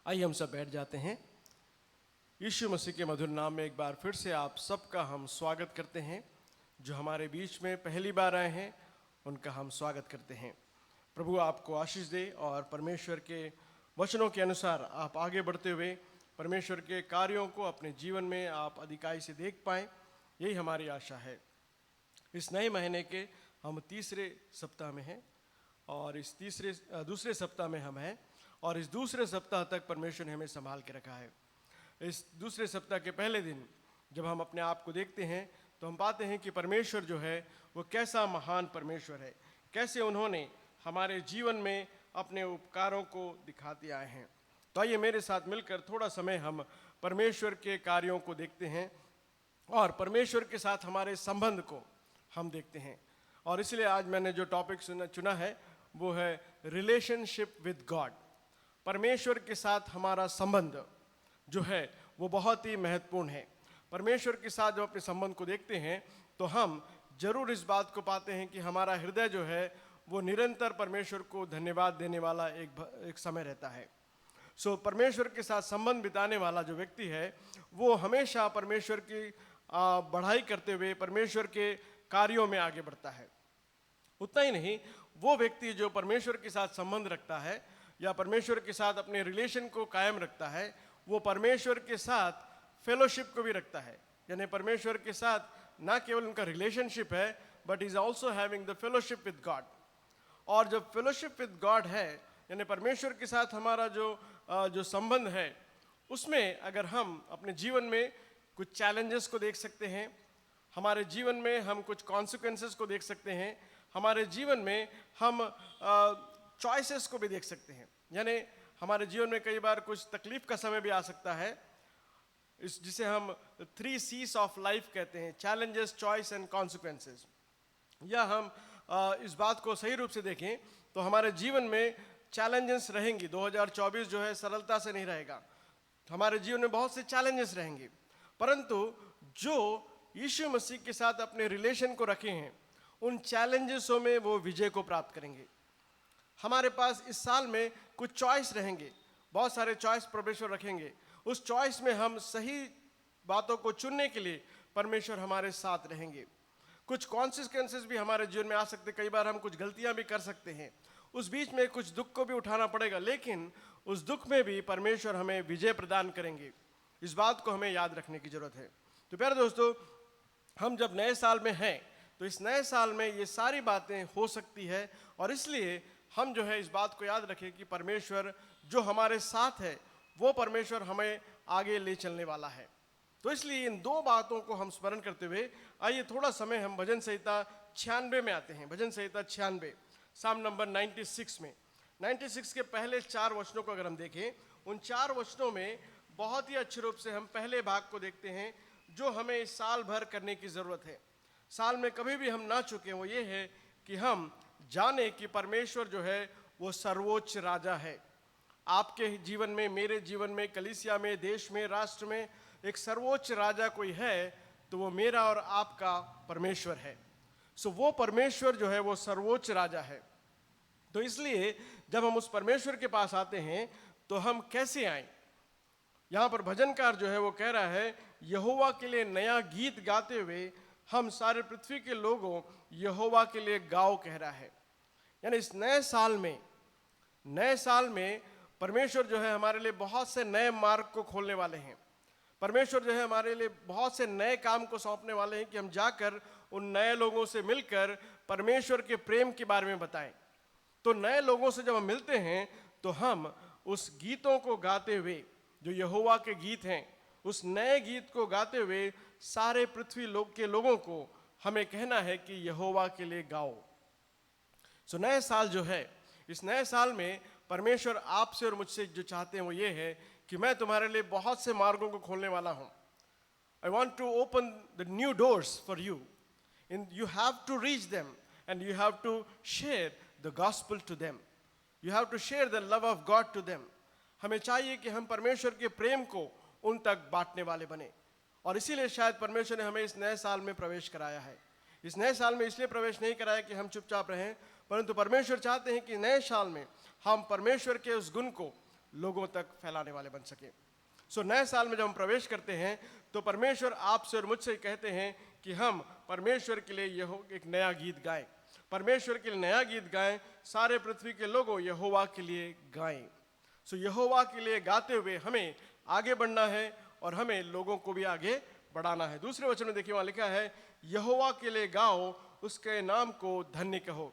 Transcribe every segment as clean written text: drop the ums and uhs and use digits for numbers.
आइए हम सब बैठ जाते हैं। यीशु मसीह के मधुर नाम में एक बार फिर से आप सबका हम स्वागत करते हैं। जो हमारे बीच में पहली बार आए हैं उनका हम स्वागत करते हैं। प्रभु आपको आशीष दे और परमेश्वर के वचनों के अनुसार आप आगे बढ़ते हुए परमेश्वर के कार्यों को अपने जीवन में आप अधिकाई से देख पाएँ, यही हमारी आशा है। इस नए महीने के हम तीसरे सप्ताह में हैं और इस दूसरे सप्ताह में हम हैं और इस दूसरे सप्ताह तक परमेश्वर ने हमें संभाल के रखा है। इस दूसरे सप्ताह के पहले दिन जब हम अपने आप को देखते हैं तो हम पाते हैं कि परमेश्वर जो है वो कैसा महान परमेश्वर है, कैसे उन्होंने हमारे जीवन में अपने उपकारों को दिखाते आए हैं। तो आइए मेरे साथ मिलकर थोड़ा समय हम परमेश्वर के कार्यों को देखते हैं और परमेश्वर के साथ हमारे संबंध को हम देखते हैं। और इसलिए आज मैंने जो टॉपिक चुना है वो है रिलेशनशिप विद गॉड। परमेश्वर के साथ हमारा संबंध जो है वो बहुत ही महत्वपूर्ण है। परमेश्वर के साथ जब अपने संबंध को देखते हैं तो हम जरूर इस बात को पाते हैं कि हमारा हृदय जो है वो निरंतर परमेश्वर को धन्यवाद देने वाला एक समय रहता है। परमेश्वर के साथ संबंध बिताने वाला जो व्यक्ति है वो हमेशा परमेश्वर की बढ़ाई करते हुए परमेश्वर के कार्यों में आगे बढ़ता है। उतना ही नहीं, वो व्यक्ति जो परमेश्वर के साथ संबंध रखता है या परमेश्वर के साथ अपने रिलेशन को कायम रखता है, वो परमेश्वर के साथ फेलोशिप को भी रखता है। यानी परमेश्वर के साथ ना केवल उनका रिलेशनशिप है but is also having the fellowship with God. और जब फेलोशिप विद गॉड है यानी परमेश्वर के साथ हमारा जो संबंध है उसमें अगर हम अपने जीवन में कुछ चैलेंजेस को देख सकते हैं, हमारे जीवन में हम कुछ कॉन्सिक्वेंसेस को देख सकते हैं, हमारे जीवन में हम चॉइसेस को भी देख सकते हैं। यानी हमारे जीवन में कई बार कुछ तकलीफ का समय भी आ सकता है, जिसे हम 3 C's ऑफ लाइफ कहते हैं, चैलेंजेस, चॉइस एंड कॉन्सिक्वेंसेस। या हम इस बात को सही रूप से देखें तो हमारे जीवन में चैलेंजेस रहेंगी। 2024 जो है सरलता से नहीं रहेगा, हमारे जीवन में बहुत से चैलेंजेस रहेंगे, परंतु जो यीशु मसीह के साथ अपने रिलेशन को रखे हैं उन चैलेंजेसों में वो विजय को प्राप्त करेंगे। हमारे पास इस साल में कुछ चॉइस रहेंगे, बहुत सारे चॉइस परमेश्वर रखेंगे। उस चॉइस में हम सही बातों को चुनने के लिए परमेश्वर हमारे साथ रहेंगे। कुछ कॉन्सिक्वेंसेस भी हमारे जीवन में आ सकते, कई बार हम कुछ गलतियां भी कर सकते हैं, उस बीच में कुछ दुख को भी उठाना पड़ेगा, लेकिन उस दुख में भी परमेश्वर हमें विजय प्रदान करेंगे। इस बात को हमें याद रखने की जरूरत है। तो प्यारे दोस्तों, हम जब नए साल में हैं तो इस नए साल में ये सारी बातें हो सकती है और इसलिए हम जो है इस बात को याद रखें कि परमेश्वर जो हमारे साथ है वो परमेश्वर हमें आगे ले चलने वाला है। तो इसलिए इन 2 बातों को हम स्मरण करते हुए आइए थोड़ा समय हम भजन संहिता 96 में आते हैं। भजन संहिता 96 साम नंबर 96 में 96 के पहले 4 वचनों को अगर हम देखें, उन 4 वचनों में बहुत ही अच्छे रूप से हम पहले भाग को देखते हैं जो हमें इस साल भर करने की ज़रूरत है। साल में कभी भी हम ना चुके, वो ये है कि हम जाने कि परमेश्वर जो है वो सर्वोच्च राजा है। आपके जीवन में, मेरे जीवन में, कलीसिया में, देश में, राष्ट्र में एक सर्वोच्च राजा कोई है तो वो मेरा और आपका परमेश्वर है। वो परमेश्वर जो है वो सर्वोच्च राजा है। तो इसलिए जब हम उस परमेश्वर के पास आते हैं तो हम कैसे आए? यहाँ पर भजनकार जो है वो कह रहा है, यहोवा के लिए नया गीत गाते हुए हम सारे पृथ्वी के लोगों यहोवा के लिए गाओ, कह रहा है। यानी इस नए साल में परमेश्वर जो है हमारे लिए बहुत से नए मार्ग को खोलने वाले हैं। परमेश्वर जो है हमारे लिए बहुत से नए काम को सौंपने वाले हैं कि हम जाकर उन नए लोगों से मिलकर परमेश्वर के प्रेम के बारे में बताएं। तो नए लोगों से जब हम मिलते हैं तो हम उस गीतों को गाते हुए, जो यहोवा के गीत हैं, उस नए गीत को गाते हुए सारे पृथ्वी लोग के लोगों को हमें कहना है कि यहोवा के लिए गाओ। नए साल जो है, इस नए साल में परमेश्वर आपसे और मुझसे जो चाहते हैं वो ये है कि मैं तुम्हारे लिए बहुत से मार्गों को खोलने वाला हूँ। I want to open the new doors for you and you have to reach them and you have to share the gospel to them. You have to share the love of God to them. हमें चाहिए कि हम परमेश्वर के प्रेम को उन तक बांटने वाले बने और इसीलिए शायद परमेश्वर ने हमें इस नए साल में प्रवेश कराया है। इस नए साल में इसलिए प्रवेश नहीं कराया कि हम चुपचाप रहें, परंतु परमेश्वर चाहते हैं कि नए साल में हम परमेश्वर के उस गुण को, लोगों तक फैलाने वाले बन सके। सो नए साल में जब हम प्रवेश करते हैं तो परमेश्वर आपसे और मुझसे कहते हैं कि हम परमेश्वर के लिए एक नया गीत गाएं, परमेश्वर के लिए नया गीत गाएं, सारे पृथ्वी के लोगों यहोवा के लिए गाएं। सो यहोवा के लिए गाते हुए हमें आगे बढ़ना है और हमें लोगों को भी आगे बढ़ाना है। दूसरे वचन में देखिए वहां लिखा है, यहोवा के लिए गाओ, उसके नाम को धन्य कहो।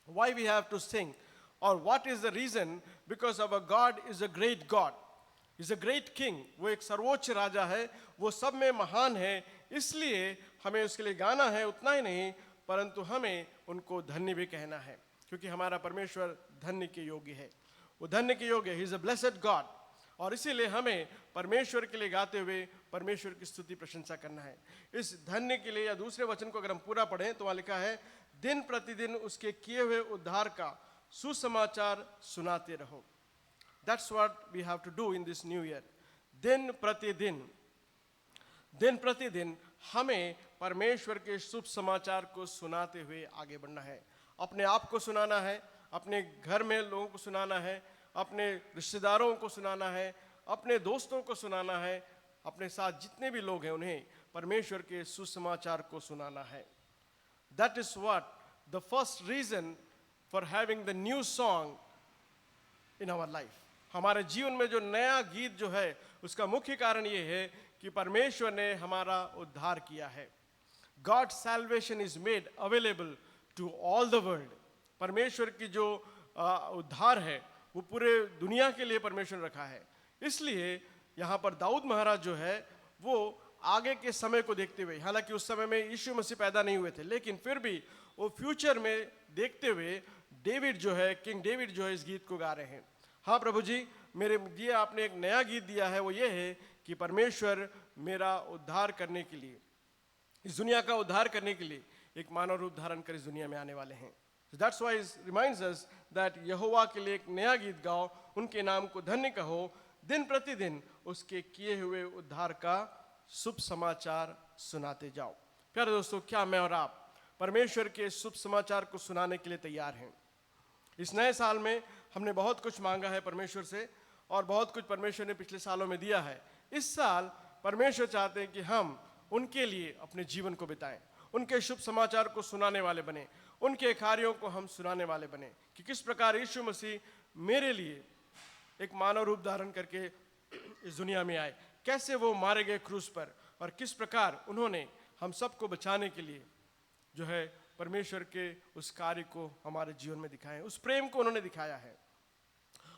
Why we have to sing, or what is the reason? Because our God is a great God, is a great king. वो एक सर्वोच्च राजा है, वो सब में महान है, इसलिए हमें उसके लिए गाना है। उतना ही नहीं परंतु हमें उनको धन्य भी कहना है, क्योंकि हमारा परमेश्वर धन्य के योग्य है, वो धन्य के योग्य है। He is a blessed God, और इसीलिए हमें परमेश्वर के लिए गाते हुए परमेश्वर की स्तुति प्रशंसा करना है। इस धन्य के लिए या दूसरे वचन को अगर हम पूरा पढ़ें तो वहां लिखा है, दिन प्रतिदिन उसके किए हुए उद्धार का सुसमाचार सुनाते रहो। That's what we have to do in this new year. दिन प्रतिदिन हमें परमेश्वर के शुभ समाचार को सुनाते हुए आगे बढ़ना है। अपने आप को सुनाना है, अपने घर में लोगों को सुनाना है, अपने रिश्तेदारों को सुनाना है, अपने दोस्तों को सुनाना है, अपने साथ जितने भी लोग हैं उन्हें परमेश्वर के सुसमाचार को सुनाना है। That is what the first reason for having the new song in our life. हमारे जीवन में जो नया गीत जो है उसका मुख्य कारण ये है कि परमेश्वर ने हमारा उद्धार किया है। God's salvation is made available to all the world. परमेश्वर की जो उद्धार है वो पूरे दुनिया के लिए परमेश्वर ने रखा है। इसलिए यहाँ पर दाऊद महाराज जो है वो आगे के समय को देखते हुए, हालांकि उस समय में यीशु मसीह पैदा नहीं हुए थे, लेकिन फिर भी वो फ्यूचर में देखते हुए डेविड जो है, किंग डेविड जो है, इस गीत को गा रहे हैं। हाँ प्रभु जी, मेरे लिए आपने एक नया गीत दिया है, वो ये है कि परमेश्वर मेरा उद्धार करने के लिए, इस दुनिया का उद्धार करने के लिए एक मानव रूप धारण कर इस दुनिया में आने वाले हैं। So that's why it reminds us that यहोवा के लिए एक नया गीत गाओ, उनके नाम को धन्य कहो, दिन प्रतिदिन उसके किए हुए उद्धार का शुभ समाचार सुनाते जाओ। प्यारे दोस्तों, क्या मैं और आप परमेश्वर के शुभ समाचार को सुनाने के लिए तैयार हैं? इस नए साल में हमने बहुत कुछ मांगा है परमेश्वर से, और बहुत कुछ परमेश्वर ने पिछले सालों में दिया है। इस साल परमेश्वर चाहते हैं कि हम उनके लिए अपने जीवन को बिताएं, उनके शुभ समाचार को सुनाने वाले बने, उनके कार्यों को हम सुनाने वाले बने कि किस प्रकार यीशु मसीह मेरे लिए एक मानव रूप धारण करके इस दुनिया में आए, कैसे वो मारे गए क्रूस पर, और किस प्रकार उन्होंने हम सबको बचाने के लिए जो है परमेश्वर के उस कार्य को हमारे जीवन में दिखाएं, उस प्रेम को उन्होंने दिखाया है।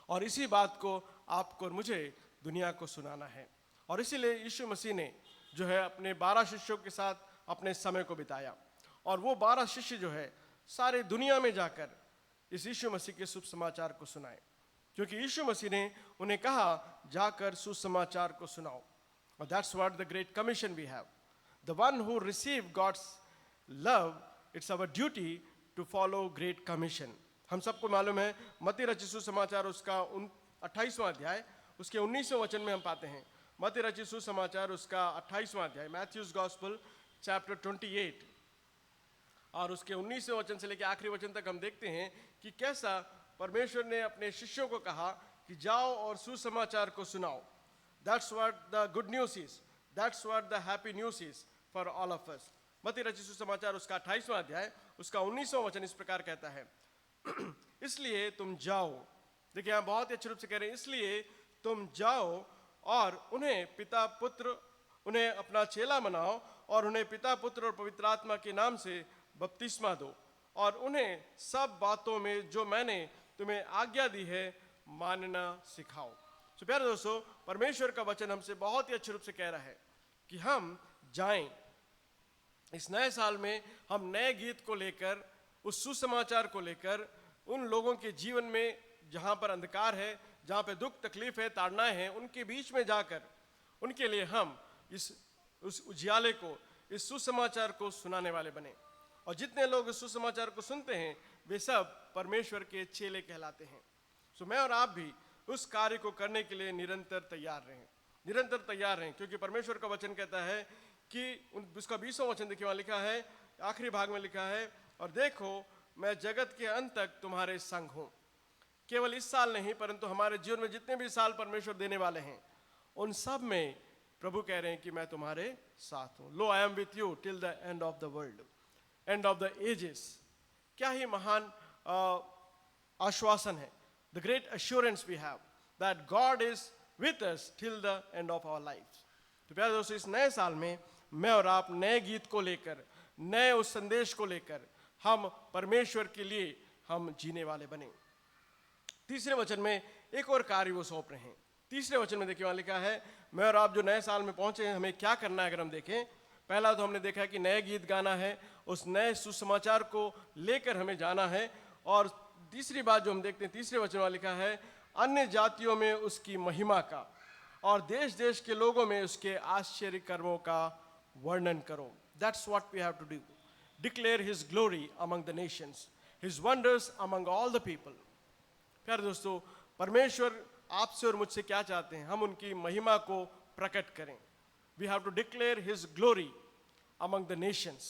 और इसी बात को आपको और मुझे दुनिया को सुनाना है। और इसीलिए यीशु मसीह ने जो है अपने 12 शिष्यों के साथ अपने समय को बिताया, और वो 12 शिष्य जो है सारे दुनिया में जाकर इस यीशु मसीह के शुभ समाचार को सुनाए, क्योंकि यीशु मसीह ने उन्हें कहा जाकर सुसमाचार को सुनाओ। और that's what the great commission we have. The one who receive God's love, it's our duty to follow great commission. हम सबको मालूम है मत्ती रचित सुसमाचार उसका 28वां अध्याय उसके 19वें वचन में हम पाते हैं। मत्ती रचित सुसमाचार उसका 28वां अध्याय, मैथ्यूज गॉस्पेल चैप्टर 28, और उसके 19वें वचन से लेकर आखिरी वचन तक हम देखते हैं कि कैसा परमेश्वर ने अपने शिष्यों को कहा कि जाओ और सुसमाचार को सुनाओ। That's what the good news is, that's what the happy news is for all of us. मत्ती रचित सुसमाचार उसका 28वां अध्याय उसका 19वां वचन इस प्रकार कहता है, इसलिए तुम जाओ। देखिए यहाँ बहुत ही अच्छे रूप से कह रहे हैं, इसलिए तुम जाओ और उन्हें अपना चेला बनाओ, और उन्हें पिता पुत्र और पवित्र आत्मा के नाम से बपतिस्मा दो, और उन्हें सब बातों में जो मैंने तुम्हें आज्ञा दी है मानना सिखाओ। तो प्यारे दोस्तों, परमेश्वर का वचन हमसे बहुत ही अच्छे रूप से कह रहा है कि हम जाएं। इस नए साल में हम नए गीत को लेकर, उस सुसमाचार को लेकर, उन लोगों के जीवन में जहाँ पर अंधकार है, जहाँ पे दुख तकलीफ है, ताड़नाएं हैं, उनके बीच में जाकर उनके लिए हम उस उजियाले को, इस सुसमाचार को सुनाने वाले बने। और जितने लोग इस सुसमाचार को सुनते हैं वे सब परमेश्वर के चेले कहलाते हैं। सो मैं और आप भी उस कार्य को करने के लिए निरंतर तैयार रहें, क्योंकि परमेश्वर का वचन कहता है कि उसका 20वां वचन देखिए, वहाँ लिखा है, आखिरी भाग में लिखा है, और देखो मैं जगत के अंत तक तुम्हारे संग हूँ। केवल इस साल नहीं परंतु हमारे जीवन में जितने भी साल परमेश्वर देने वाले हैं उन सब में प्रभु कह रहे हैं कि मैं तुम्हारे साथ हूं। Lo I am with you till the end of the world, end of the ages. क्या ही महान आश्वासन है। The great assurance we have that God is with us till the end of our life. तो प्यारे दोस्तों, इस नए साल में मैं और आप नए गीत को लेकर, नए उस संदेश को लेकर हम परमेश्वर के लिए हम जीने वाले बने। तीसरे वचन में एक और कार्य वो सौंप रहे हैं। तीसरे वचन में देखिए वहां लिखा है, मैं और आप जो नए साल में पहुंचे हैं हमें क्या करना है। अगर हम देखें, पहला तो हमने देखा है कि नए गीत गाना है, उस नए सुसमाचार को लेकर हमें जाना है। और तीसरी बात जो हम देखते हैं तीसरे वचन में लिखा है, अन्य जातियों में उसकी महिमा का और देश देश के लोगों में उसके आश्चर्य कर्मों का वर्णन करो। That's what we have to do, declare his glory among the nations, his wonders among all the people. प्यारे दोस्तों, परमेश्वर आपसे और मुझसे क्या चाहते हैं? हम उनकी महिमा को प्रकट करें। We have to declare his glory among the nations.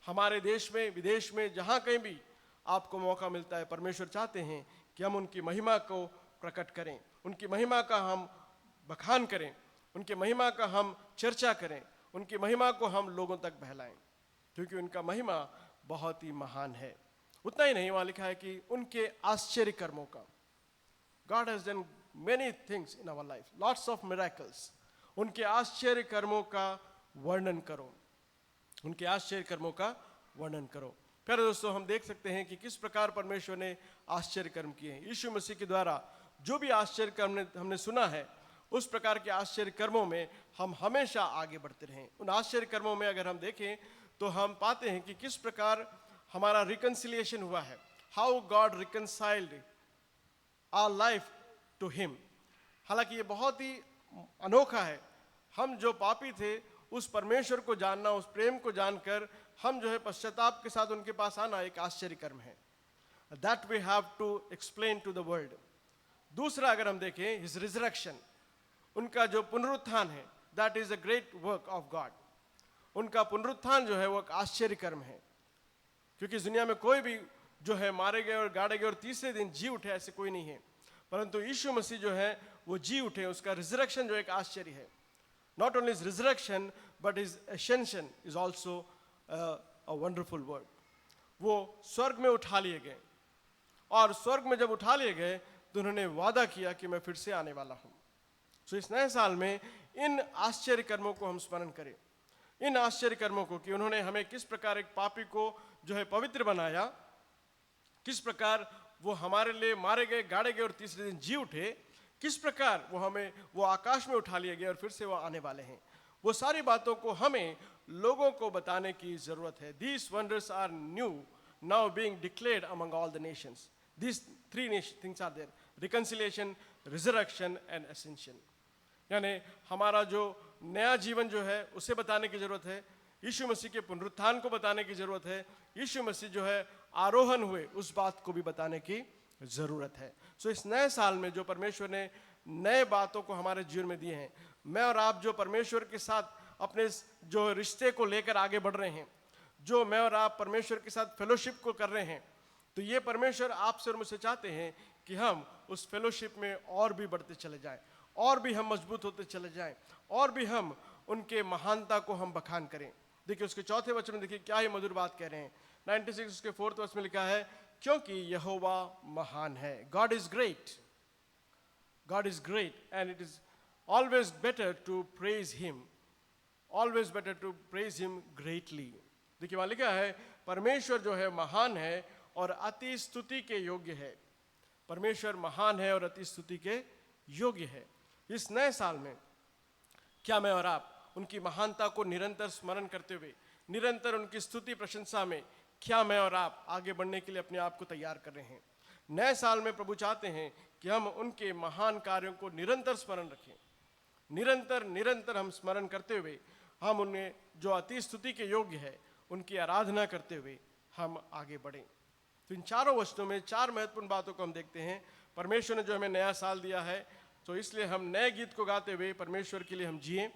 हमारे देश में, विदेश में, जहां कहीं भी आपको मौका मिलता है, परमेश्वर चाहते हैं कि हम उनकी महिमा को प्रकट करें, उनकी महिमा का हम बखान करें, उनकी महिमा का हम चर्चा करें, उनकी महिमा को हम लोगों तक बहलाएं, क्योंकि उनका महिमा बहुत ही महान है। उतना ही नहीं, वहां लिखा है कि उनके आश्चर्य कर्मों का, God has done many things in our life, lots of miracles. उनके आश्चर्य कर्मों का वर्णन करो, उनके आश्चर्य कर्मों का वर्णन करो। प्यारे दोस्तों, हम देख सकते हैं कि किस प्रकार परमेश्वर ने आश्चर्य कर्म किए हैं। यीशु मसीह के द्वारा जो भी आश्चर्य कर्म हमने सुना है, उस प्रकार के आश्चर्य कर्मों में हम हमेशा आगे बढ़ते रहें। उन आश्चर्य कर्मों में अगर हम देखें तो हम पाते हैं कि किस प्रकार हमारा रिकंसिलिएशन हुआ है, how God reconciled our life to him. हालांकि ये बहुत ही अनोखा है। हम जो पापी थे, उस परमेश्वर को जानना, उस प्रेम को जानकर हम जो है पश्चाताप के साथ उनके पास आना एक आश्चर्य कर्म है। That we have to explain to the world. दूसरा अगर हम देखें, हिज रिजरेक्शन, उनका जो पुनरुत्थान है, that is a great work of God. उनका पुनरुत्थान जो है वो एक आश्चर्य कर्म है, क्योंकि इस दुनिया में कोई भी जो है मारे गए और गाड़े गए और तीसरे दिन जी उठे ऐसे कोई नहीं है, परंतु यीशु मसीह जो है वो जी उठे। उसका रिजरेक्शन जो एक आश्चर्य है। Not only his resurrection but his ascension is also a wonderful word. वो स्वर्ग में उठा लिए गए, और स्वर्ग में जब उठा लिए गए तो उन्होंने वादा किया कि मैं फिर से आने वाला हूं। तो इस नए साल में इन आश्चर्य कर्मों को हम स्मरण करें, इन आश्चर्य कर्मों को, कि उन्होंने हमें किस प्रकार एक पापी को जो है पवित्र बनाया, किस प्रकार वो हमारे लिए मारे गए, गाड़े गए और तीसरे दिन जी उठे, किस प्रकार वो आकाश में उठा लिए गए और फिर से वो आने वाले हैं। वो सारी बातों को हमें लोगों को बताने की जरूरत है। These wonders are new, now being declared among all the nations. These three things are there: reconciliation, resurrection and ascension. यानी हमारा जो नया जीवन जो है उसे बताने की जरूरत है, यीशु मसीह के पुनरुत्थान को बताने की जरूरत है, यीशु मसीह जो है आरोहण हुए उस बात को भी बताने की जरूरत है। सो इस नए साल में जो परमेश्वर ने नए बातों को हमारे जीवन में दिए हैं, मैं और आप जो परमेश्वर के साथ अपने जो रिश्ते को लेकर आगे बढ़ रहे हैं, जो मैं और आप परमेश्वर के साथ फेलोशिप को कर रहे हैं, तो ये परमेश्वर आपसे और मुझसे चाहते हैं कि हम उस फेलोशिप में और भी बढ़ते चले जाएं, और भी हम मजबूत होते चले जाएं, और भी हम उनके महानता को हम बखान करें। देखिए उसके चौथे वचन में देखिए क्या ही मधुर बात कह रहे हैं। 96 उसके 4th वर्ष में लिखा है, क्योंकि यहोवा महान है। God is great, God is great and it is always better to praise him, always better to praise him greatly. देखिए वहां लिखा है परमेश्वर जो है महान है और अति स्तुति के योग्य है। परमेश्वर महान है और अति स्तुति के योग्य है। इस नए साल में क्या मैं और आप उनकी महानता को निरंतर स्मरण करते हुए, निरंतर उनकी स्तुति प्रशंसा में क्या मैं और आप आगे बढ़ने के लिए अपने आप को तैयार कर रहे हैं? नए साल में प्रभु चाहते हैं कि हम उनके महान कार्यों को निरंतर स्मरण रखें, निरंतर हम स्मरण करते हुए हम उन्हें जो अति स्तुति के योग्य है उनकी आराधना करते हुए हम आगे बढ़ें। तो इन चारों वचनों में 4 महत्वपूर्ण बातों को हम देखते हैं। परमेश्वर ने जो हमें नया साल दिया है, तो इसलिए हम नए गीत को गाते हुए परमेश्वर के लिए हम जिएं।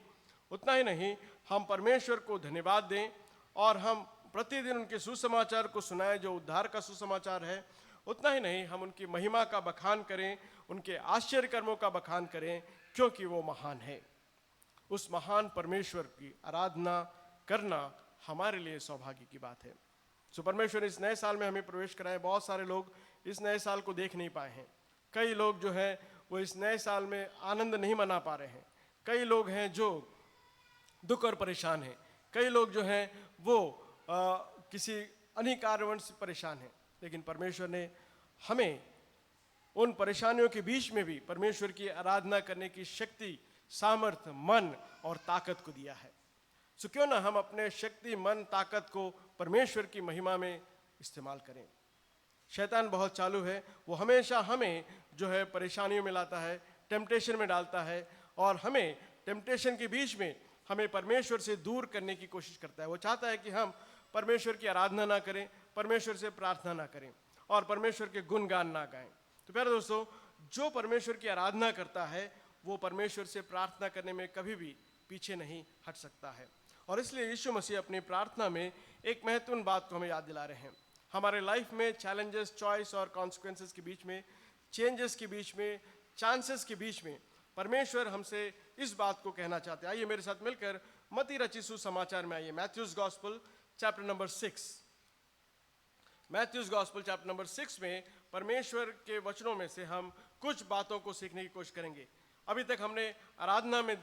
उतना ही नहीं, हम परमेश्वर को धन्यवाद दें और हम प्रतिदिन उनके सुसमाचार को सुनाएं, जो उद्धार का सुसमाचार है, उतना ही नहीं, हम उनकी महिमा का बखान करें, उनके आश्चर्य कर्मों का बखान करें, क्योंकि वो महान है। उस महान परमेश्वर की आराधना करना हमारे लिए सौभाग्य की बात है। सो परमेश्वर इस नए साल में हमें प्रवेश कराए। बहुत सारे लोग इस नए साल को देख नहीं पाए हैं। कई लोग जो है वो इस नए साल में आनंद नहीं मना पा रहे हैं। कई लोग हैं जो दुख और परेशान हैं। कई लोग जो हैं वो किसी अन्य कारणवश से परेशान हैं। लेकिन परमेश्वर ने हमें उन परेशानियों के बीच में भी परमेश्वर की आराधना करने की शक्ति, सामर्थ, मन और ताकत को दिया है। सो क्यों ना हम अपने शक्ति, मन, ताकत को परमेश्वर की महिमा में इस्तेमाल करें। शैतान बहुत चालू है, वो हमेशा हमें जो है परेशानियों में लाता है, टेम्पटेशन में डालता है, और हमें टेम्पटेशन के बीच में हमें परमेश्वर से दूर करने की कोशिश करता है। वो चाहता है कि हम परमेश्वर की आराधना ना करें, परमेश्वर से प्रार्थना ना करें और परमेश्वर के गुणगान ना गाएं। तो प्यारे दोस्तों, जो परमेश्वर की आराधना करता है वो परमेश्वर से प्रार्थना करने में कभी भी पीछे नहीं हट सकता है। और इसलिए यीशु मसीह अपनी प्रार्थना में एक महत्वपूर्ण बात को हमें याद दिला रहे हैं। हमारे लाइफ में चैलेंजेस, चॉइस और कॉन्सिक्वेंसेस के बीच में, चेंजेस के बीच में, चांसेस के बीच में परमेश्वर हमसे इस बात को कहना चाहते हैं। आइए मेरे साथ मिलकर मत्ती रचित सुसमाचार में आइए, Matthew's gospel chapter number 6। Matthew's gospel chapter number 6 में परमेश्वर के वचनों में से हम कुछ बातों को सीखने की कोशिश करेंगे। अभी तक हमने आराधना में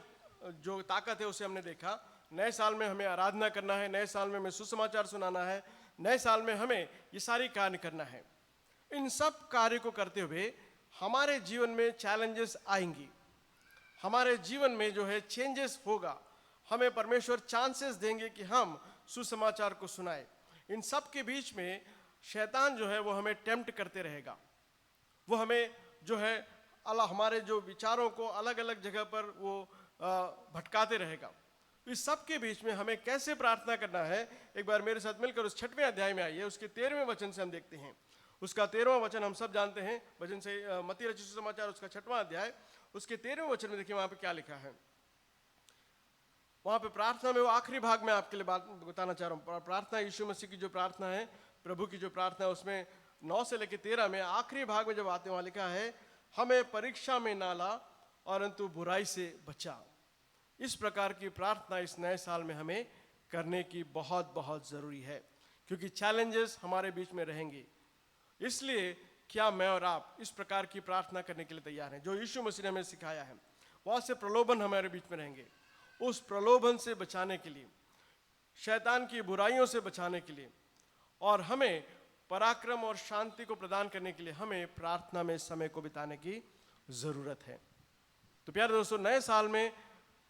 जो ताकत है उसे हमने देखा। नए साल में हमें आराधना करना है, नए साल में हमें सुसमाचार सुनाना है, नए साल में हमें ये सारी कार्य करना है। इन सब कार्य को करते हुए हमारे जीवन में चैलेंजेस आएंगी, हमारे जीवन में जो है चेंजेस होगा। हमें परमेश्वर चांसेस देंगे कि हम सुसमाचार को सुनाए। इन सब के बीच में शैतान जो है वो हमें टेम्प्ट करते रहेगा। वो हमें जो है हमारे जो विचारों को अलग अलग जगह पर वो भटकाते रहेगा। इस सब के बीच में हमें कैसे प्रार्थना करना है, एक बार मेरे साथ मिलकर उस 6वें अध्याय में आइए। उसके 13वें वचन से हम देखते हैं। उसका 13वां वचन हम सब जानते हैं, वचन से मत्ती रचित सुसमाचार उसका 6वां अध्याय, उसके 13वें वचन में देखिए वहां पे क्या लिखा है। वहां पे प्रार्थना में वो आखिरी भाग में आपके लिए बात बताना चाह रहा हूँ। प्रार्थना यीशु मसीह की जो प्रार्थना है, प्रभु की जो प्रार्थना है, उसमें 9 से लेकर 13 में आखिरी भाग में जब आते हैं वहां लिखा है, हमें परीक्षा में ना ला परंतु बुराई से बचा। इस प्रकार की प्रार्थना इस नए साल में हमें करने की बहुत बहुत जरूरी है, क्योंकि चैलेंजेस हमारे बीच में रहेंगे। इसलिए क्या मैं और आप इस प्रकार की प्रार्थना करने के लिए तैयार हैं जो यीशु मसीह ने हमें सिखाया है? बहुत से प्रलोभन हमारे बीच में रहेंगे। उस प्रलोभन से बचाने के लिए, शैतान की बुराइयों से बचाने के लिए और हमें पराक्रम और शांति को प्रदान करने के लिए हमें प्रार्थना में समय को बिताने की जरूरत है। तो प्यारे दोस्तों, नए साल में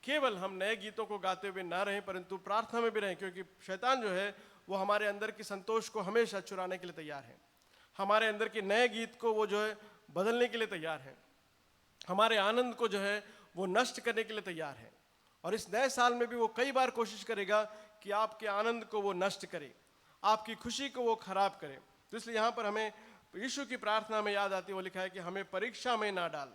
केवल हम नए गीतों को गाते हुए ना रहें, परंतु प्रार्थना में भी रहें, क्योंकि शैतान जो है वो हमारे अंदर की संतोष को हमेशा चुराने के लिए तैयार है। हमारे अंदर के नए गीत को वो जो है बदलने के लिए तैयार है। हमारे आनंद को जो है वो नष्ट करने के लिए तैयार है। और इस नए साल में भी वो कई बार कोशिश करेगा कि आपके आनंद को वो नष्ट करे, आपकी खुशी को वो खराब करे। तो इसलिए यहाँ पर हमें यीशु की प्रार्थना में याद आती है, वो लिखा है कि हमें परीक्षा में ना डाल।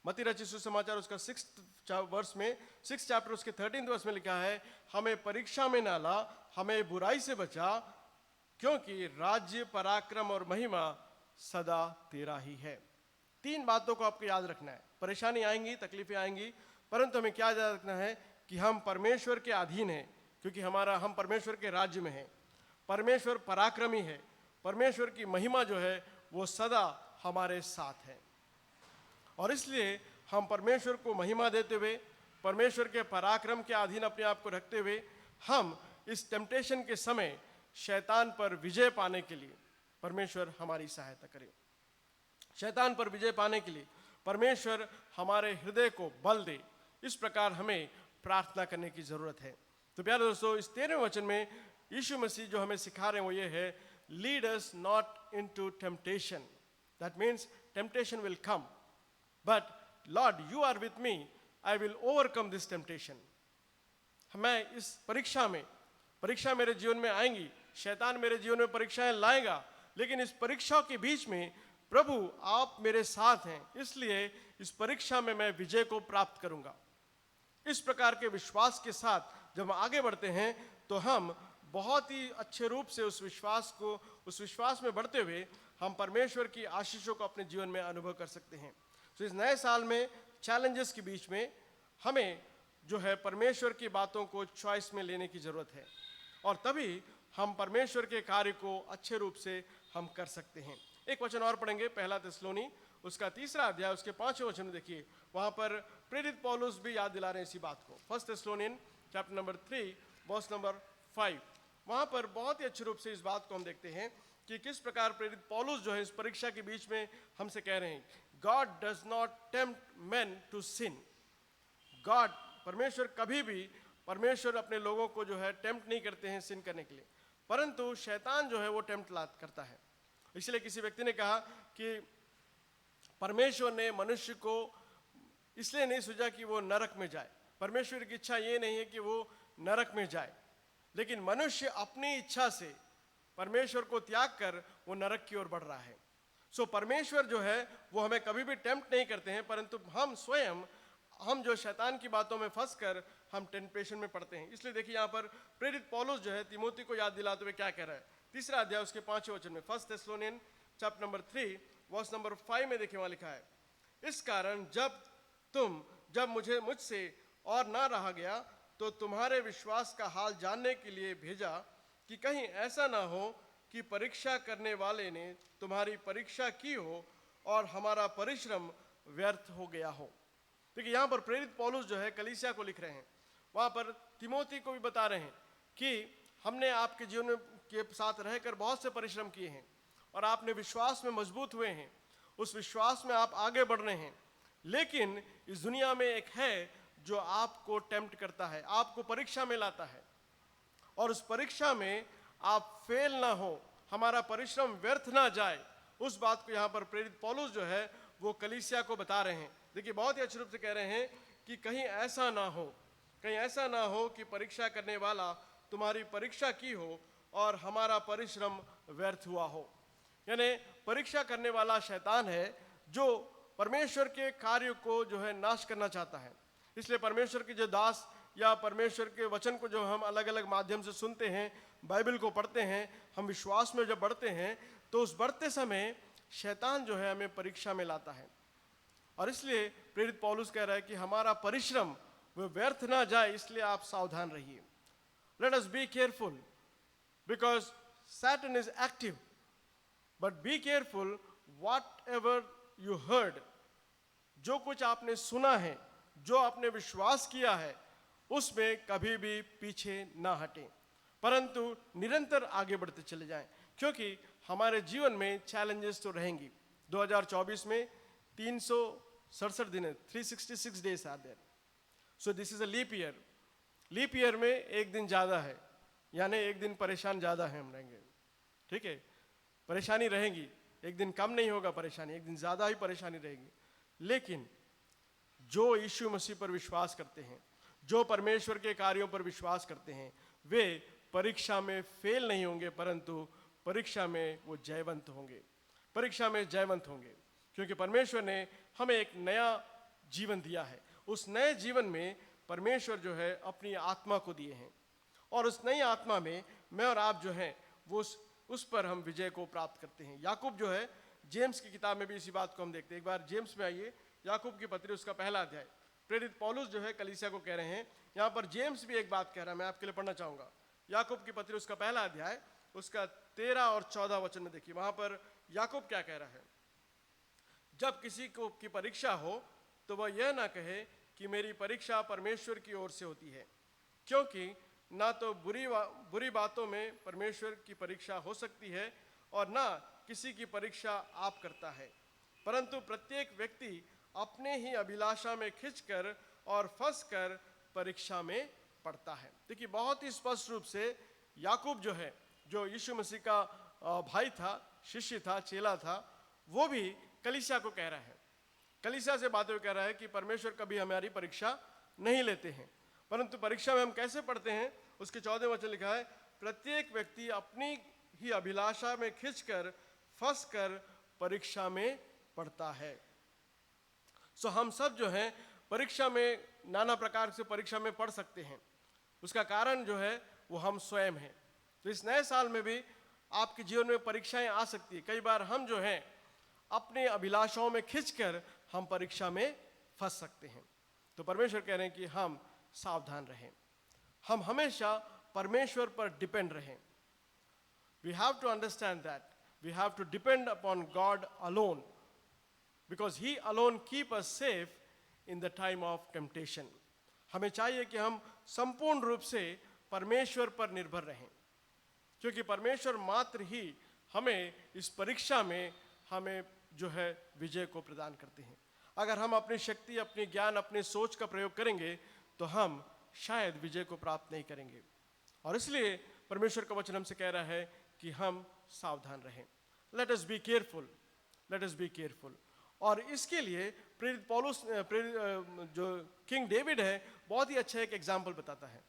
मत्ती रचित सुसमाचार उसका 6 वर्ष में 6 चैप्टर उसके 13 वर्ष में लिखा है, हमें परीक्षा में ना ला, हमें बुराई से बचा, क्योंकि राज्य, पराक्रम और महिमा सदा तेरा ही है। 3 बातों को आपको याद रखना है। परेशानी आएंगी, तकलीफें आएंगी, परंतु हमें क्या याद रखना है कि हम परमेश्वर के अधीन हैं, क्योंकि हम परमेश्वर के राज्य में हैं। परमेश्वर पराक्रमी है, परमेश्वर की महिमा जो है वो सदा हमारे साथ है। और इसलिए हम परमेश्वर को महिमा देते हुए, परमेश्वर के पराक्रम के अधीन अपने आप को रखते हुए, हम इस टेम्पटेशन के समय शैतान पर विजय पाने के लिए परमेश्वर हमारी सहायता करे। शैतान पर विजय पाने के लिए परमेश्वर हमारे हृदय को बल दे, इस प्रकार हमें प्रार्थना करने की जरूरत है। तो प्यारे दोस्तों, इस 13वें वचन में यीशु मसीह जो हमें सिखा रहे हैं वो ये है, lead us not into temptation. That means temptation will come, but lord you are with me, I will overcome this temptation. मैं इस परीक्षा मेरे जीवन में आएंगी, शैतान मेरे जीवन में परीक्षाएं लाएगा, लेकिन इस परीक्षा के बीच में प्रभु आप मेरे साथ हैं, इसलिए इस परीक्षा में मैं विजय को प्राप्त करूंगा। इस प्रकार के विश्वास के साथ जब हम आगे बढ़ते हैं तो हम बहुत ही अच्छे रूप से उस विश्वास में बढ़ते हुए हम परमेश्वर की आशीषों को अपने जीवन में अनुभव कर सकते हैं। तो इस नए साल में चैलेंजेस के बीच में हमें जो है परमेश्वर की बातों को चॉइस में लेने की ज़रूरत है, और तभी हम परमेश्वर के कार्य को अच्छे रूप से हम कर सकते हैं। एक वचन और पढ़ेंगे, पहला थिस्सलुनी उसका 3रा अध्याय उसके 5वें वचन में देखिए, वहाँ पर प्रेरित पौलुस भी याद दिला रहे हैं इसी बात को। First Thessalonians chapter number 3 verse number 5, वहाँ पर बहुत ही अच्छे रूप से इस बात को हम देखते हैं कि किस प्रकार प्रेरित पौलुस जो है इस परीक्षा के बीच में हमसे कह रहे हैं, God does not tempt man to sin. God, परमेश्वर कभी भी, परमेश्वर अपने लोगों को जो है टेम्प्ट नहीं करते हैं सिन करने के लिए, परंतु शैतान जो है वो टेम्प्ट करता है। इसलिए किसी व्यक्ति ने कहा कि परमेश्वर ने मनुष्य को इसलिए नहीं सोचा कि वो नरक में जाए। परमेश्वर की इच्छा ये नहीं है कि वो नरक में जाए, लेकिन मनुष्य अपनी इच्छा से परमेश्वर को त्याग कर वो नरक की ओर बढ़ रहा है। सो परमेश्वर जो है वो हमें कभी भी टेम्प्ट नहीं करते हैं, परंतु हम स्वयं, हम जो शैतान की बातों में फंस कर हम टेम्पटेशन में पड़ते हैं। इसलिए देखिए यहाँ पर प्रेरित पौलुस जो है तिमोथी को याद दिलाते हुए क्या कह रहा है, 3रा अध्याय उसके 5वें वचन में, first Thessalonians chapter number 3 verse number 5 में देखिए, वहाँ लिखा है, इस कारण जब मुझसे और ना रहा गया तो तुम्हारे विश्वास का हाल जानने के लिए भेजा, कि कहीं ऐसा ना हो कि परीक्षा करने वाले ने तुम्हारी परीक्षा की हो और हमारा परिश्रम व्यर्थ हो गया हो। देखिए यहाँ पर प्रेरित पौलुस जो है कलीसिया को लिख रहे हैं, वहाँ पर तिमोथी को भी बता रहे हैं कि हमने आपके जीवन में के साथ रहकर बहुत से परिश्रम किए हैं और आपने विश्वास में मजबूत हुए हैं, उस विश्वास में आप आगे बढ़ रहे हैं, लेकिन इस दुनिया में एक है जो आपको टेम्प्ट करता है, आपको परीक्षा में लाता है, और उस परीक्षा में आप फेल ना हो, हमारा परिश्रम व्यर्थ ना जाए, उस बात को यहाँ पर प्रेरित पौलुस जो है वो कलीसिया को बता रहे हैं। देखिए बहुत ही अच्छे रूप से कह रहे हैं कि कहीं ऐसा ना हो कि परीक्षा करने वाला तुम्हारी परीक्षा की हो और हमारा परिश्रम व्यर्थ हुआ हो। यानी परीक्षा करने वाला शैतान है जो परमेश्वर के कार्य को जो है नाश करना चाहता है। इसलिए परमेश्वर के जो दास या परमेश्वर के वचन को जो हम अलग अलग माध्यम से सुनते हैं, बाइबल को पढ़ते हैं, हम विश्वास में जब बढ़ते हैं तो उस बढ़ते समय शैतान जो है हमें परीक्षा में लाता है, और इसलिए प्रेरित पौलुस कह रहा है कि हमारा परिश्रम वो व्यर्थ ना जाए, इसलिए आप सावधान रहिए। Let us be careful because Satan is active, but be careful what ever you heard. जो कुछ आपने सुना है, जो आपने विश्वास किया है, उसमें कभी भी पीछे ना हटें, परंतु निरंतर आगे बढ़ते चले जाएं, क्योंकि हमारे जीवन में चैलेंजेस तो रहेंगी। 2024 में 367 दिन है, 366 days are there. So this is a leap year. Leap year में एक दिन ज़्यादा है, यानी एक दिन परेशान ज़्यादा है हम रहेंगे, ठीक है, परेशानी रहेगी, एक दिन कम नहीं होगा परेशानी, एक दिन ज़्यादा ही परेशानी रहेगी। लेकिन जो यीशु मसीह पर विश्वास करते हैं, जो परमेश्वर के कार्यों पर विश्वास करते हैं, वे परीक्षा में फेल नहीं होंगे, परंतु परीक्षा में वो जयवंत होंगे, परीक्षा में जयवंत होंगे, क्योंकि परमेश्वर ने हमें एक नया जीवन दिया है। उस नए जीवन में परमेश्वर जो है अपनी आत्मा को दिए हैं, और उस नई आत्मा में मैं और आप जो हैं वो उस पर हम विजय को प्राप्त करते हैं। याकूब जो है, जेम्स की किताब में भी इसी बात को हम देखते हैं। एक बार जेम्स में आइए, याकूब की पत्री उसका पहला अध्याय। प्रेरित पौलुस जो है कलीसिया को कह रहे हैं, यहाँ पर जेम्स भी एक बात कह रहा है, मैं आपके लिए पढ़ना चाहूँगा। याकूब की पत्री उसका पहला अध्याय उसका 13 और 14 वचन में देखिए, वहाँ पर याकूब क्या कह रहा है। जब किसी को की परीक्षा हो तो वह यह ना कहे कि मेरी परीक्षा परमेश्वर की ओर से होती है, क्योंकि ना तो बुरी बातों में परमेश्वर की परीक्षा हो सकती है और ना किसी की परीक्षा आप करता है, परंतु प्रत्येक व्यक्ति अपने ही अभिलाषा में खिंचकर और फंसकर परीक्षा में पड़ता है। देखिए बहुत ही स्पष्ट रूप से याकूब जो है, जो यीशु मसीह का भाई था, शिष्य था, चेला था, वो भी कलीसिया को कह रहा है, कलीसिया से बातें कह रहा है कि परमेश्वर कभी हमारी परीक्षा नहीं लेते हैं, परंतु परीक्षा में हम कैसे पढ़ते हैं। उसके 14वें वचन लिखा है, प्रत्येक व्यक्ति अपनी ही अभिलाषा में खिंचकर फंसकर परीक्षा में पड़ता है। सो हम सब जो हैं परीक्षा में, नाना प्रकार से परीक्षा में पढ़ सकते हैं। उसका कारण जो है वो हम स्वयं हैं। तो इस नए साल में भी आपके जीवन में परीक्षाएं आ सकती है। कई बार हम जो हैं अपने अभिलाषाओं में खिंचकर हम परीक्षा में फंस सकते हैं। तो परमेश्वर कह रहे हैं कि हम सावधान रहें, हम हमेशा परमेश्वर पर डिपेंड रहें। We have to understand that we have to depend upon God alone, because He alone keep us safe in the time of temptation. हमें चाहिए कि हम संपूर्ण रूप से परमेश्वर पर निर्भर रहें, क्योंकि परमेश्वर मात्र ही हमें इस परीक्षा में हमें जो है विजय को प्रदान करते हैं। अगर हम अपनी शक्ति, अपनी ज्ञान, अपने सोच का प्रयोग करेंगे तो हम शायद विजय को प्राप्त नहीं करेंगे। और इसलिए परमेश्वर का वचन हमसे कह रहा है कि हम सावधान रहें। Let us be careful, let us be careful. और इसके लिए प्रेरित पौलुस जो किंग डेविड है बहुत ही अच्छा एक एग्जाम्पल बताता है।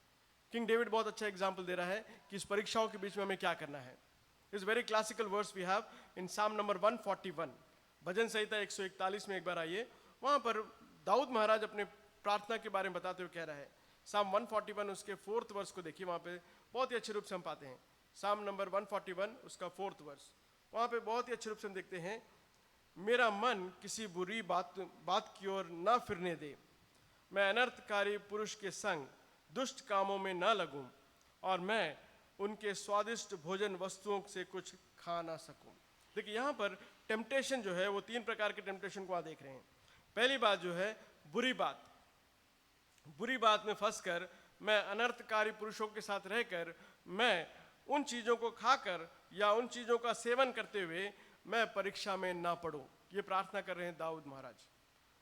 किंग डेविड बहुत अच्छा एग्जाम्पल दे रहा है कि इस परीक्षाओं के बीच में हमें क्या करना है। इस very classical verse we have in Psalm number 141, भजन संहिता 141 में एक बार आइए, वहाँ पर दाऊद महाराज अपने प्रार्थना के बारे में बताते हुए कह रहा है। साम 141 उसके 4th वर्स को देखिए, वहाँ पे बहुत ही अच्छे रूप से हम पाते हैं। साम नंबर 141 उसका 4th वर्स, वहाँ पे बहुत ही अच्छे रूप से हम देखते हैं, मेरा मन किसी बुरी बात की ओर न फिरने दे, मैं अनर्थकारी पुरुष के संग दुष्ट कामों में न लगूं, और मैं उनके स्वादिष्ट भोजन वस्तुओं से कुछ खा ना सकूं। देखिए यहाँ पर टेम्पटेशन जो है वो 3 प्रकार के टेम्पटेशन को आप देख रहे हैं। पहली बात जो है बुरी बात, बुरी बात में फंसकर मैं अनर्थकारी पुरुषों के साथ रहकर मैं उन चीज़ों को खाकर या उन चीज़ों का सेवन करते हुए मैं परीक्षा में ना पढ़ूं। ये प्रार्थना कर रहे हैं दाऊद महाराज।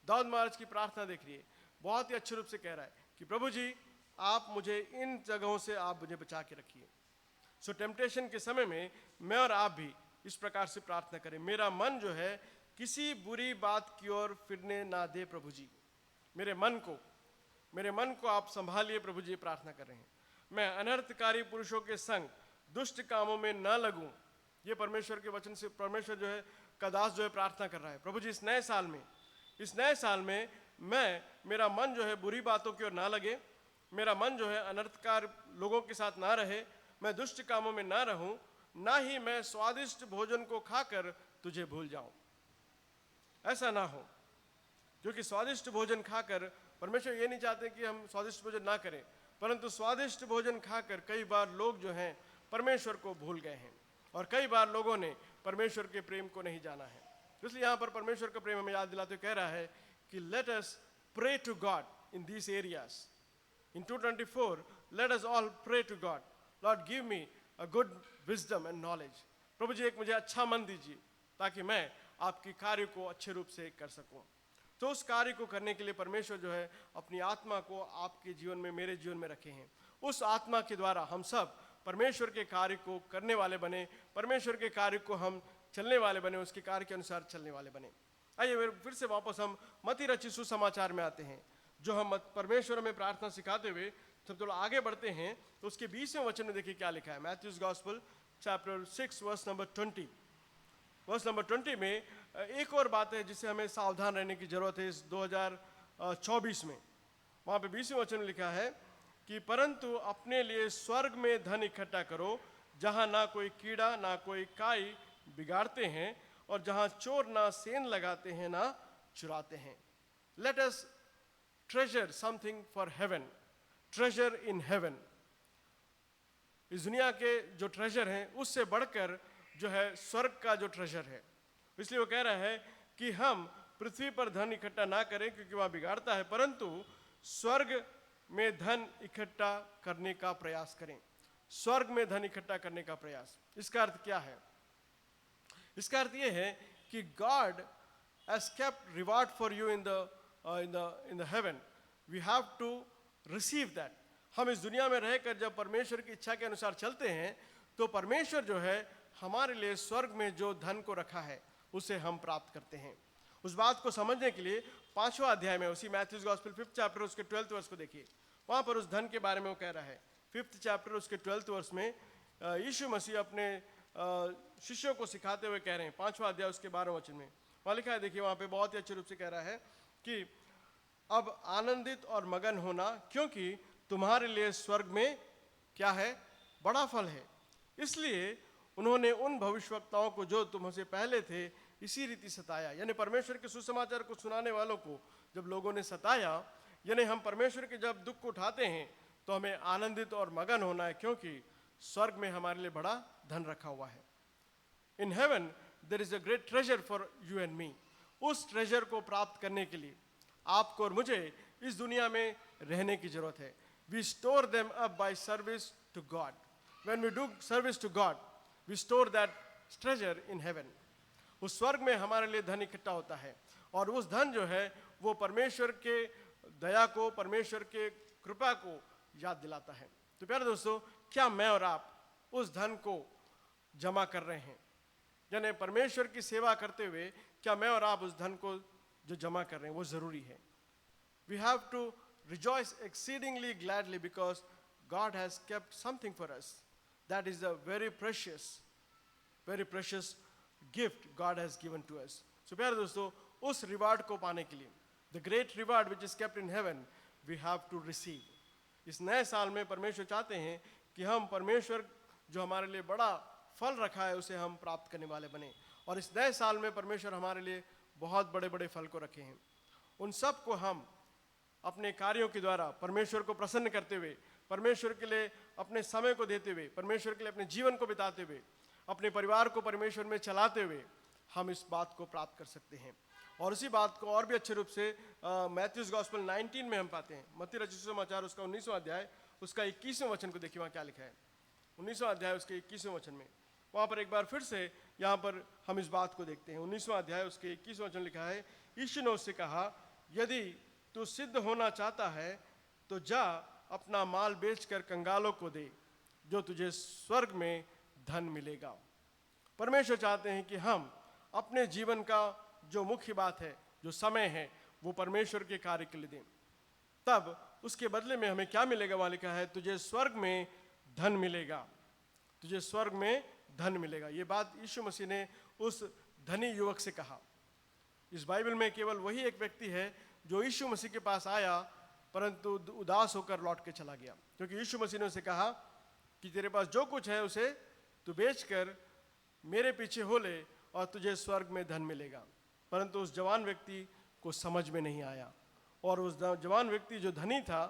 दाऊद महाराज की प्रार्थना देख रही है, बहुत ही अच्छे रूप से कह रहा है कि प्रभु जी आप मुझे इन जगहों से आप मुझे बचा के रखिए। सो टेम्पटेशन के समय में मैं और आप भी इस प्रकार से प्रार्थना करें, मेरा मन जो है किसी बुरी बात की ओर फिरने ना दे प्रभु जी, मेरे मन को आप संभालिए प्रभु जी, प्रार्थना कर रहे हैं। मैं अनर्थकारी पुरुषों के संग दुष्ट कामों में न लगूं, ये परमेश्वर के वचन से परमेश्वर जो है का दास जो है प्रार्थना कर रहा है। प्रभु जी इस नए साल में मेरा मन जो है बुरी बातों की ओर ना लगे, मेरा मन जो है अनर्थकार लोगों के साथ ना रहे, मैं दुष्ट कामों में ना रहूं, ना ही मैं स्वादिष्ट भोजन को खाकर तुझे भूल जाऊं। ऐसा ना हो, क्योंकि स्वादिष्ट भोजन खाकर परमेश्वर ये नहीं चाहते कि हम स्वादिष्ट भोजन ना करें, परंतु स्वादिष्ट भोजन खाकर कई बार लोग जो हैं परमेश्वर को भूल गए हैं, और कई बार लोगों ने परमेश्वर के प्रेम को नहीं जाना है। इसलिए यहाँ पर परमेश्वर का प्रेम हमें याद दिलाते हुए कह रहा है कि let us pray to God in these areas. In 224 let us all pray to God, Lord give me a good wisdom and knowledge. प्रभु जी एक मुझे अच्छा मन दीजिए ताकि मैं आपकी कार्य को अच्छे रूप से कर सकूं। तो उस कार्य को करने के लिए परमेश्वर जो है अपनी आत्मा को आपके जीवन में, मेरे जीवन में रखे हैं। उस आत्मा के द्वारा हम सब परमेश्वर के कार्य को करने वाले बने, परमेश्वर के कार्य को हम चलने वाले बने, उसके कार्य के अनुसार चलने वाले बने। आइए फिर से वापस हम मत्ती रचित सुसमाचार में आते हैं, जो हम परमेश्वर में प्रार्थना सिखाते हुए जब थोड़ा आगे बढ़ते हैं तो उसके 20वें वचन में देखिए क्या लिखा है। Matthew's gospel chapter 6 verse number 20, verse number 20 में एक और बात है जिससे हमें सावधान रहने की जरूरत है इस 2024 में। वहाँ पे 20वें वचन में लिखा है कि परंतु अपने लिए स्वर्ग में धन इकट्ठा करो, जहाँ ना कोई कीड़ा ना कोई काई बिगाड़ते हैं, और जहाँ चोर ना सेंध लगाते हैं ना चुराते हैं। Let us treasure something for heaven, treasure in haven. इस दुनिया के जो ट्रेजर हैं उससे बढ़कर जो है स्वर्ग का जो ट्रेजर है। इसलिए वो कह रहा है कि हम पृथ्वी पर धन इकट्ठा ना करें क्योंकि वहाँ बिगाड़ता है, परंतु स्वर्ग में धन इकट्ठा करने का प्रयास करें। स्वर्ग में धन इकट्ठा करने का प्रयास, इसका अर्थ क्या है? इसका अर्थ ये है कि God has kept reward for you in the heaven, we have to receive that. हम इस दुनिया में रहकर जब परमेश्वर की इच्छा के अनुसार चलते हैं तो परमेश्वर जो है हमारे लिए स्वर्ग में जो धन को रखा है उसे हम प्राप्त करते हैं। उस बात को समझने के लिए 5वां अध्याय में उसी मैथ्यूज गॉस्पेल 5th चैप्टर उसके 12th वर्स को देखिए। वहाँ पर उस धन के बारे में वो कह रहा है। 5th चैप्टर उसके 12th वर्स में यीशु मसीह अपने शिष्यों को सिखाते हुए कह रहे हैं, 5वां अध्याय उसके 12वें वचन में वहाँ लिखा है, देखिए वहाँ पे बहुत ही अच्छे रूप से कह रहा है कि अब आनंदित और मगन होना, क्योंकि तुम्हारे लिए स्वर्ग में क्या है? बड़ा फल है। इसलिए उन्होंने उन भविष्यवक्ताओं को जो तुमसे पहले थे इसी रीति सताया। यानी परमेश्वर के सुसमाचार को सुनाने वालों को जब लोगों ने सताया, यानी हम परमेश्वर के जब दुख को उठाते हैं तो हमें आनंदित और मगन होना है, क्योंकि स्वर्ग में हमारे लिए बड़ा धन रखा हुआ है। In heaven there is a great treasure for you and me. उस ट्रेजर को प्राप्त करने के लिए आपको और मुझे इस दुनिया में रहने की जरूरत है। We store them up by service to God. When we do service to God we store that treasure in heaven. उस स्वर्ग में हमारे लिए धन इकट्ठा होता है, और उस धन जो है वो परमेश्वर के दया को, परमेश्वर के कृपा को याद दिलाता है। तो प्यारे दोस्तों, क्या मैं और आप उस धन को जमा कर रहे हैं? यानी परमेश्वर की सेवा करते हुए क्या मैं और आप उस धन को जो जमा कर रहे हैं वो जरूरी है। We have to rejoice exceedingly gladly because God has kept something for us that is a very precious gift God has given to us. So प्यारे दोस्तों, उस रिवार्ड को पाने के लिए, the great reward which is kept in heaven, we have to receive. इस नए साल में परमेश्वर चाहते हैं कि हम परमेश्वर जो हमारे लिए बड़ा फल रखा है उसे हम प्राप्त करने वाले बने। और इस नए साल में परमेश्वर हमारे लिए बहुत बड़े बड़े फल को रखे हैं। उन सब को हम अपने कार्यों के द्वारा परमेश्वर को प्रसन्न करते हुए, परमेश्वर के लिए अपने समय को देते हुए, परमेश्वर के लिए अपने जीवन को बिताते हुए, अपने परिवार को परमेश्वर में चलाते हुए हम इस बात को प्राप्त कर सकते हैं। और उसी बात को और भी अच्छे रूप से मैथ्यूज गॉस्पेल 19 में हम पाते हैं। मत्ती रचित सुसमाचार उसका 19वां अध्याय उसका 21वें वचन को देखिए, वहाँ क्या लिखा है। 19वां अध्याय उसके 21वें वचन में वहाँ पर एक बार फिर से यहाँ पर हम इस बात को देखते हैं। 19वां अध्याय उसके 21वें वचन लिखा है, यीशु ने उससे कहा, यदि तू सिद्ध होना चाहता है तो जा अपना माल बेचकर कंगालों को दे, जो तुझे स्वर्ग में धन मिलेगा। परमेश्वर चाहते हैं कि हम अपने जीवन का जो मुख्य बात है, जो समय है, वो परमेश्वर के कार्य के लिए दें। तब उसके बदले में हमें क्या मिलेगा? वहाँ लिखा है, तुझे स्वर्ग में धन मिलेगा, तुझे स्वर्ग में धन मिलेगा। ये बात यीशु मसीह ने उस धनी युवक से कहा। इस बाइबल में केवल वही एक व्यक्ति है जो यीशु मसीह के पास आया परंतु उदास होकर लौट के चला गया, क्योंकि यीशु मसीह ने उसे कहा कि तेरे पास जो कुछ है उसे तू बेचकर मेरे पीछे हो ले और तुझे स्वर्ग में धन मिलेगा। परंतु उस जवान व्यक्ति को समझ में नहीं आया, और उस जवान व्यक्ति जो धनी था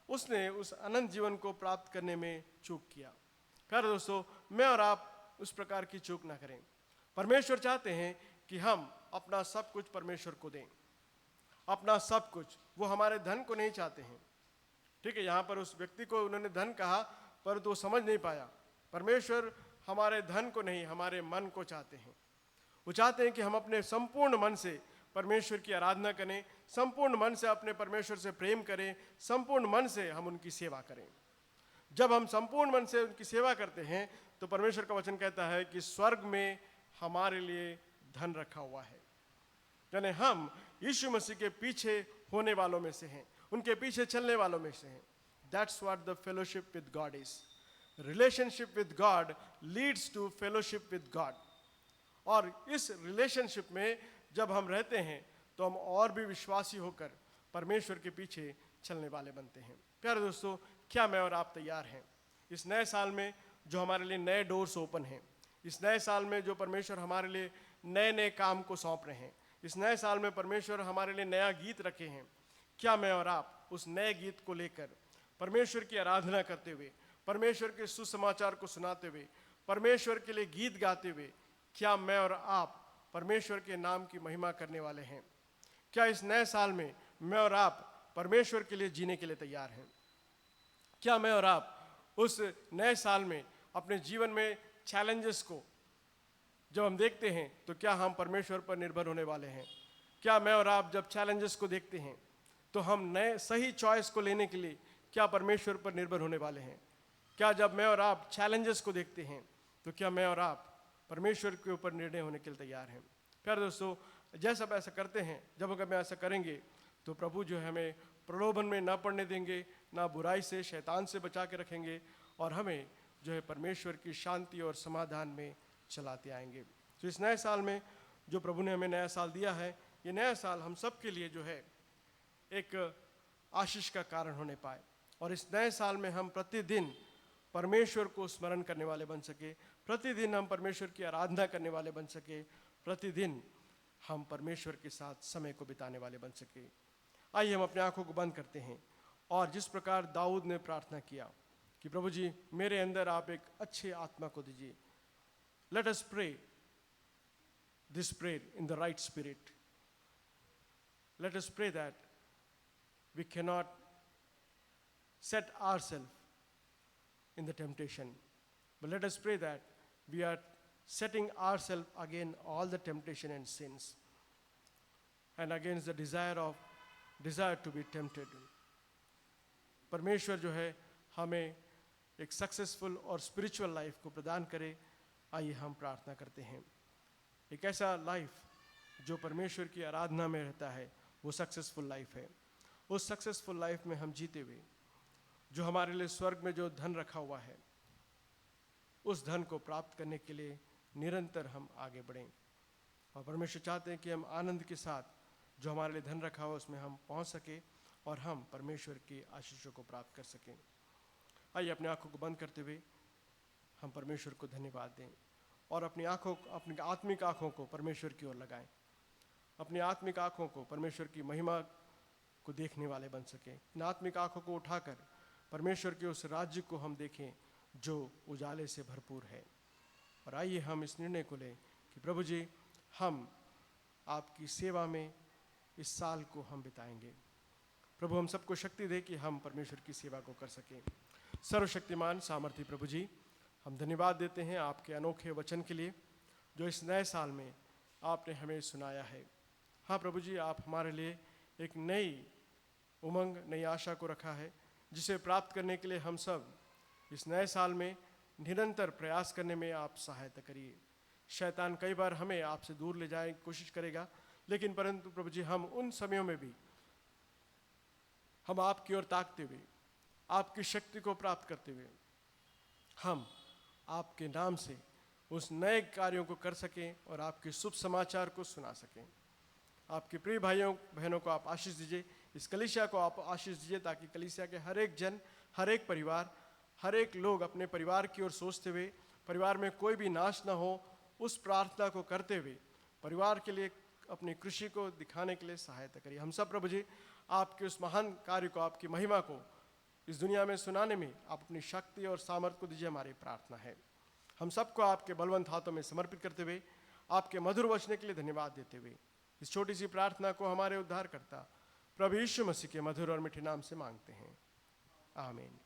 उसने उस अनंत जीवन को प्राप्त करने में चूक किया। प्यारे दोस्तों, मैं और आप उस प्रकार की चूक ना करें। परमेश्वर चाहते हैं कि हम अपना सब कुछ परमेश्वर को दें, अपना सब कुछ। वो हमारे धन को नहीं चाहते हैं। ठीक है, यहाँ पर उस व्यक्ति को उन्होंने धन कहा परंतु वो समझ नहीं पाया। परमेश्वर हमारे धन को नहीं, हमारे मन को चाहते हैं। वो चाहते हैं कि हम अपने संपूर्ण मन से परमेश्वर की आराधना करें, संपूर्ण मन से अपने परमेश्वर से प्रेम करें, संपूर्ण मन से हम उनकी सेवा करें। जब हम संपूर्ण मन से उनकी सेवा करते हैं तो परमेश्वर का वचन कहता है कि स्वर्ग में हमारे लिए धन रखा हुआ है। यानी हम यीशु मसीह के पीछे होने वालों में से हैं, उनके पीछे चलने वालों में से हैं। That's what the fellowship with God is. Relationship with God leads to fellowship with God. और इस रिलेशनशिप में जब हम रहते हैं तो हम और भी विश्वासी होकर परमेश्वर के पीछे चलने वाले बनते हैं। प्यारे दोस्तों, क्या मैं और आप तैयार हैं इस नए साल में जो हमारे लिए नए डोर्स ओपन हैं, इस नए साल में जो परमेश्वर हमारे लिए नए नए काम को सौंप रहे हैं, इस नए साल में परमेश्वर हमारे लिए नया गीत रखे हैं? क्या मैं और आप उस नए गीत को लेकर परमेश्वर की आराधना करते हुए, परमेश्वर के सुसमाचार को सुनाते हुए, परमेश्वर के लिए गीत गाते हुए, क्या मैं और आप परमेश्वर के नाम की महिमा करने वाले हैं? क्या इस नए साल में मैं और आप परमेश्वर के लिए जीने के लिए तैयार हैं? क्या मैं और आप उस नए साल में अपने जीवन में चैलेंजेस को जब हम देखते हैं तो क्या हम परमेश्वर पर निर्भर होने वाले हैं? क्या मैं और आप जब चैलेंजेस को देखते हैं तो हम नए सही चॉइस को लेने के लिए क्या परमेश्वर पर निर्भर होने वाले हैं? क्या जब मैं और आप चैलेंजेस को देखते हैं तो क्या मैं और आप परमेश्वर के ऊपर निर्णय होने के लिए तैयार हैं? प्यारे दोस्तों, जैसा आप ऐसा करते हैं, जब अगर हम ऐसा करेंगे तो प्रभु जो है हमें प्रलोभन में ना पड़ने देंगे, ना बुराई से, शैतान से बचा के रखेंगे, और हमें जो है परमेश्वर की शांति और समाधान में चलाते आएंगे। तो इस नए साल में जो प्रभु ने हमें नया साल दिया है, ये नया साल हम सब के लिए जो है एक आशीष का कारण होने पाए, और इस नए साल में हम प्रतिदिन परमेश्वर को स्मरण करने वाले बन सके, प्रतिदिन हम परमेश्वर की आराधना करने वाले बन सके, प्रतिदिन हम परमेश्वर के साथ समय को बिताने वाले बन सके। आइए हम अपनी आंखों को बंद करते हैं और जिस प्रकार दाऊद ने प्रार्थना किया कि प्रभु जी मेरे अंदर आप एक अच्छी आत्मा को दीजिए, let us pray this prayer in the right spirit. Let us pray that we can not set ourselves in the temptation, but let us pray that we are setting ourselves against all the temptation and sins and against the desire to be tempted. परमेश्वर जो है हमें एक successful और spiritual life को प्रदान करे। आइए हम प्रार्थना करते हैं। एक ऐसा लाइफ जो परमेश्वर की आराधना में रहता है वो सक्सेसफुल लाइफ है। उस सक्सेसफुल लाइफ में हम जीते हुए जो हमारे लिए स्वर्ग में जो धन रखा हुआ है, उस धन को प्राप्त करने के लिए निरंतर हम आगे बढ़ें। और परमेश्वर चाहते हैं कि हम आनंद के साथ जो हमारे लिए धन रखा हुआ उसमें हम पहुंच सके और हम परमेश्वर की आशीषों को प्राप्त कर सकें। आइए अपनी आंखों को बंद करते हुए हम परमेश्वर को धन्यवाद दें और अपनी आत्मिक आंखों को परमेश्वर की ओर लगाएं। अपनी आत्मिक आंखों को परमेश्वर की महिमा को देखने वाले बन सकें। इन आत्मिक आंखों को उठाकर परमेश्वर के उस राज्य को हम देखें जो उजाले से भरपूर है। और आइए हम इस निर्णय को लें कि प्रभु जी हम आपकी सेवा में इस साल को हम बिताएंगे। प्रभु हम सबको शक्ति दे कि हम परमेश्वर की सेवा को कर सकें। सर्वशक्तिमान सामर्थी प्रभु जी, हम धन्यवाद देते हैं आपके अनोखे वचन के लिए जो इस नए साल में आपने हमें सुनाया है। हाँ प्रभु जी, आप हमारे लिए एक नई उमंग, नई आशा को रखा है जिसे प्राप्त करने के लिए हम सब इस नए साल में निरंतर प्रयास करने में आप सहायता करिए। शैतान कई बार हमें आपसे दूर ले जाने की कोशिश करेगा, लेकिन परंतु प्रभु जी हम उन समयों में भी हम आपकी ओर ताकते हुए, आपकी शक्ति को प्राप्त करते हुए हम आपके नाम से उस नए कार्यों को कर सकें और आपके शुभ समाचार को सुना सकें। आपके प्रिय भाइयों बहनों को आप आशीष दीजिए, इस कलीसिया को आप आशीष दीजिए ताकि कलीसिया के हर एक जन, हर एक परिवार, हर एक लोग अपने परिवार की ओर सोचते हुए, परिवार में कोई भी नाश ना हो, उस प्रार्थना को करते हुए परिवार के लिए अपनी कृषि को दिखाने के लिए सहायता करिए। हम सब प्रभु जी आपके उस महान कार्य को, आपकी महिमा को इस दुनिया में सुनाने में आप अपनी शक्ति और सामर्थ्य को दीजिए, हमारी प्रार्थना है। हम सबको आपके बलवंत हाथों में समर्पित करते हुए आपके मधुर वचन के लिए धन्यवाद देते हुए इस छोटी सी प्रार्थना को हमारे उद्धारकर्ता प्रभु यीशु मसीह के मधुर और मीठे नाम से मांगते हैं, आमीन।